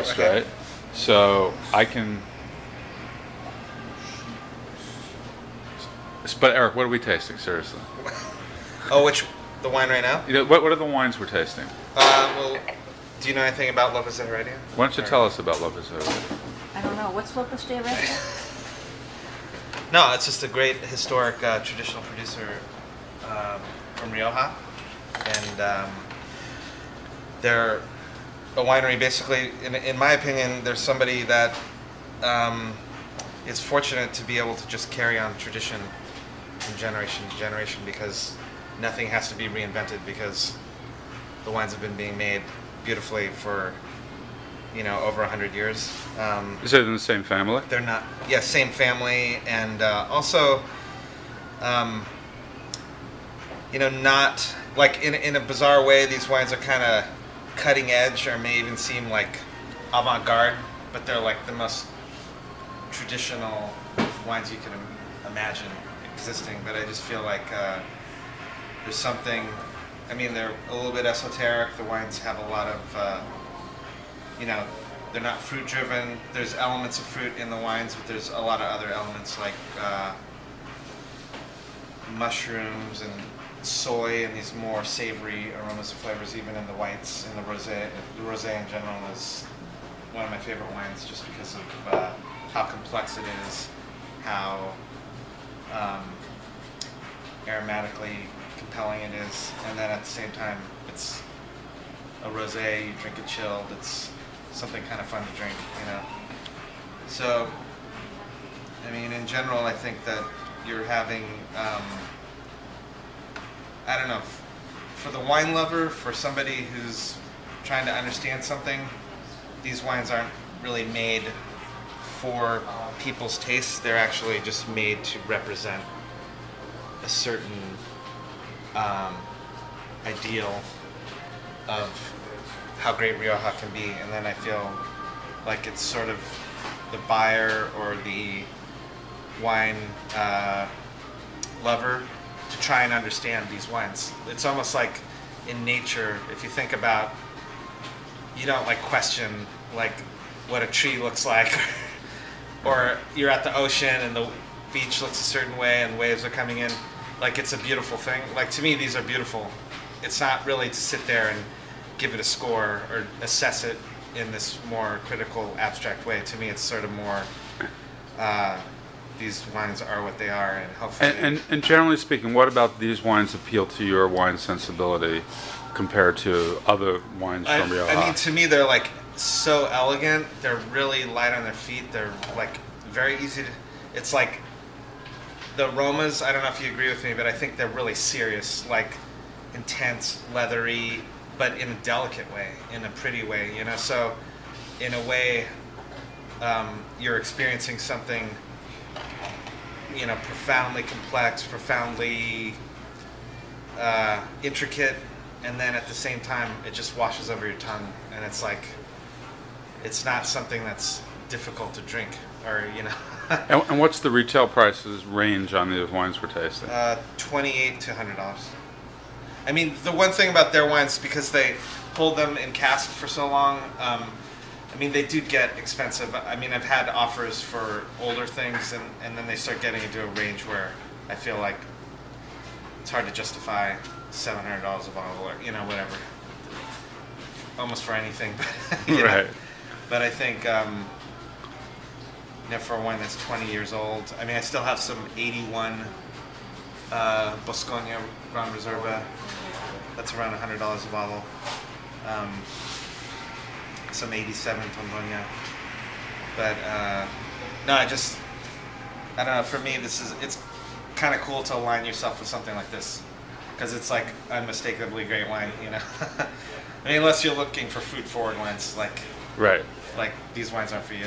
taste, Okay. right? So I can. But Eric, what are we tasting? Seriously, Oh, the wine right now? what are the wines we're tasting? Well, do you know anything about Lopez de Heredia? Why don't you tell us about Lopez de Heredia? I don't know. What's Lopez de Heredia? No, it's just a great historic traditional producer from Rioja, and they're a winery. Basically, in my opinion, they're somebody that is fortunate to be able to just carry on tradition from generation to generation, because nothing has to be reinvented, because the wines have been being made beautifully for over 100 years. Is it in the same family? They're not. Yeah, same family, and also, not like in a bizarre way. These wines are kind of cutting edge, or may even seem like avant-garde, but they're like the most traditional wines you can imagine existing. But I just feel like there's something. I mean, they're a little bit esoteric. The wines have a lot of. They're not fruit driven. There's elements of fruit in the wines, but there's a lot of other elements like mushrooms and soy and these more savory aromas and flavors, even in the whites. And the rosé. The rosé in general is one of my favorite wines, just because of how complex it is, how aromatically compelling it is, and then at the same time, it's a rosé. You drink it chilled. It's something kind of fun to drink, So, I mean, in general, I think that you're having, I don't know, for the wine lover, for somebody who's trying to understand something, these wines aren't really made for people's tastes. They're actually just made to represent a certain ideal of how great Rioja can be, and then I feel like it's sort of the buyer or the wine lover to try and understand these wines. It's almost like in nature, if you think about, you don't like question like what a tree looks like, or you're at the ocean and the beach looks a certain way and waves are coming in. Like, it's a beautiful thing. Like, to me, these are beautiful. It's not really to sit there and give it a score or assess it in this more critical, abstract way. To me, it's sort of more, these wines are what they are, and hopefully... And generally speaking, what about these wines appeal to your wine sensibility compared to other wines from Rioja? I mean, to me, they're like so elegant. They're really light on their feet. They're like very easy to... It's like the aromas, I don't know if you agree with me, but I think they're really serious, like intense, leathery, but in a delicate way, in a pretty way, So, in a way, you're experiencing something, profoundly complex, profoundly intricate, and then at the same time, it just washes over your tongue, and it's like, it's not something that's difficult to drink, or And what's the retail prices range on these wines we're tasting? $28 to $100. I mean, the one thing about their wines, because they hold them in cask for so long, I mean, they do get expensive. I mean, I've had offers for older things, and then they start getting into a range where I feel like it's hard to justify $700 a bottle, or whatever, almost for anything. Right. But I think for a wine that's 20 years old, I mean, I still have some 81 Boscogna Grand Reserva. That's around $100 a bottle. Some 87 Tondonia. But no, I don't know. For me, it's kind of cool to align yourself with something like this, because it's like unmistakably great wine. I mean, unless you're looking for fruit-forward wines, like Right. Like these wines aren't for you.